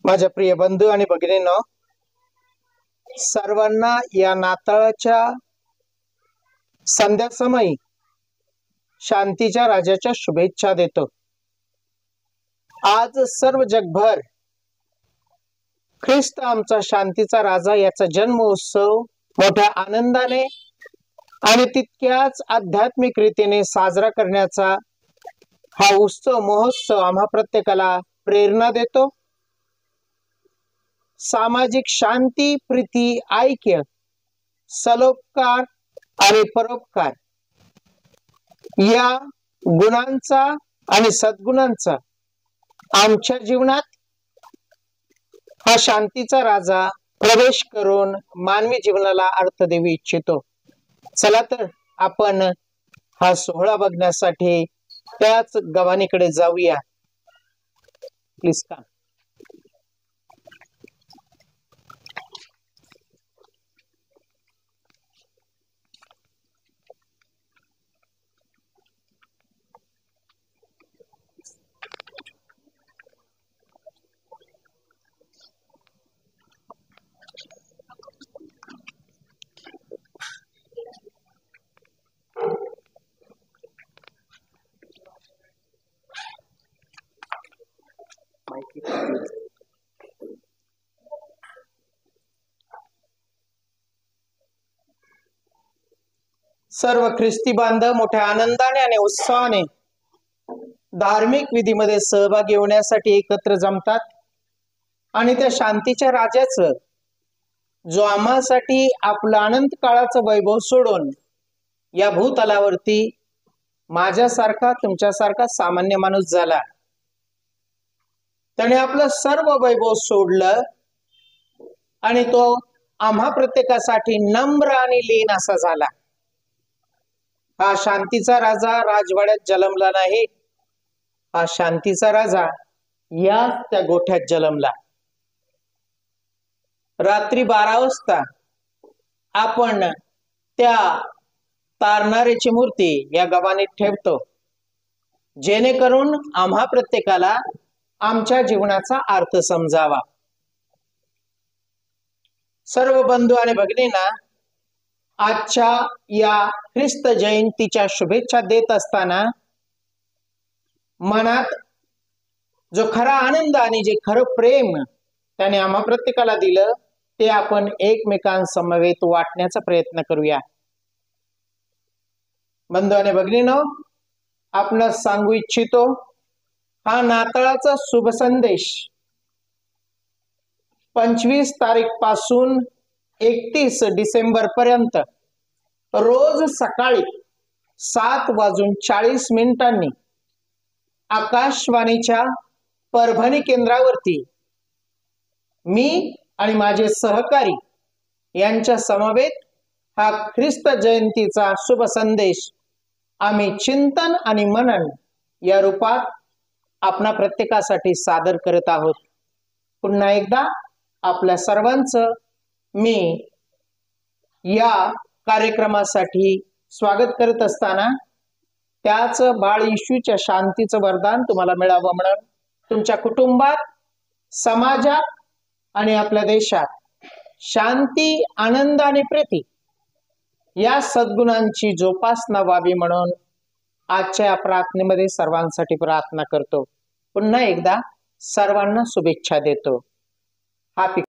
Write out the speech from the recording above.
माझ्या प्रिय बंधू आणि भगिनींनो, सर्वांना या नाताळाच्या संध्या समयी शांतीच्या राजाच्या शुभेच्छा देतो। आज सर्व जगभर ख्रिस्त आमचा शांतीचा राजा याचा जन्म उत्सव मोठ्या आनंदाने आणि तितक्याच आध्यात्मिक रीतीने साजरा करण्याचा हा उत्सव महोत्सव आम्हा प्रत्येकाला प्रेरणा देतो। सामाजिक शांती, प्रीती, ऐक्य, सलोपकार आणि परोपकार या गुणांचा आणि सद्गुणांचा आमच्या जीवनात हा शांतीचा राजा प्रवेश करून मानवी जीवनाला अर्थ देऊ इच्छितो। चला तर आपण हा सोहळा बघण्यासाठी त्याच गव्हाणीकडे जाऊया। प्लीज का सर्व ख्रिस्ती बांधव मोठ्या आनंदाने आणि उत्साहाने धार्मिक विधीमध्ये सहभागी होण्यासाठी एकत्र जमतात आणि त्या शांतीच्या राजाचं जो आम्हासाठी आपलं अनंत काळाचं वैभव सोडून या भूतलावरती माझ्यासारखा तुमच्यासारखा सामान्य माणूस झाला, त्याने आपलं सर्व वैभव सोडलं आणि तो आम्हा प्रत्येकासाठी नम्र आणि लीन असा झाला। हा शांतीचा राजा राजवाड्यात जन्मला नाही, हा शांतीचा राजा या त्या गोठ्यात जन्मला। रात्री 12 वाजता आपण त्या तारणाऱ्याची मूर्ती या गव्हाणीत ठेवतो, जेणेकरून आम्हा प्रत्येकाला आमच्या जीवनाचा अर्थ समजावा। सर्व बंधू आणि भगिनींना आजच्या या ख्रिस्त जयंतीच्या शुभेच्छा देत असताना मनात जो खरा आनंद आणि जे खरं प्रेम त्याने आम्हा प्रत्येकाला दिलं ते आपण एकमेकांसमवेत वाटण्याचा प्रयत्न करूया। बंधू आणि भगिनींनो, आपण सांगू इच्छितो, हा नाताळाचा शुभ संदेश 25 तारीख पासून 31 डिसेंबर पर्यंत रोज सकाळी 7:40 आकाशवाणीच्या परभणी केंद्रावरती मी आणि माझे सहकारी यांच्या समवेत हा ख्रिस्त जयंतीचा शुभ संदेश आम्ही चिंतन आणि मनन या रूपात आपणा प्रत्येकासाठी सादर करत आहोत। पुन्हा एकदा आपल्या सर्वांचं मी या कार्यक्रमासाठी स्वागत करत असताना त्याच बाळ येशूच्या शांतीचं वरदान तुम्हाला मिळावं म्हणून तुमच्या कुटुंबात, समाजात आणि आपल्या देशात शांती, आनंद आणि प्रीती या सद्गुणांची जोपासना व्हावी म्हणून आजच्या या प्रार्थनेमध्ये सर्वांसाठी प्रार्थना करतो। पुन्हा एकदा सर्वांना शुभेच्छा देतो। हॅपी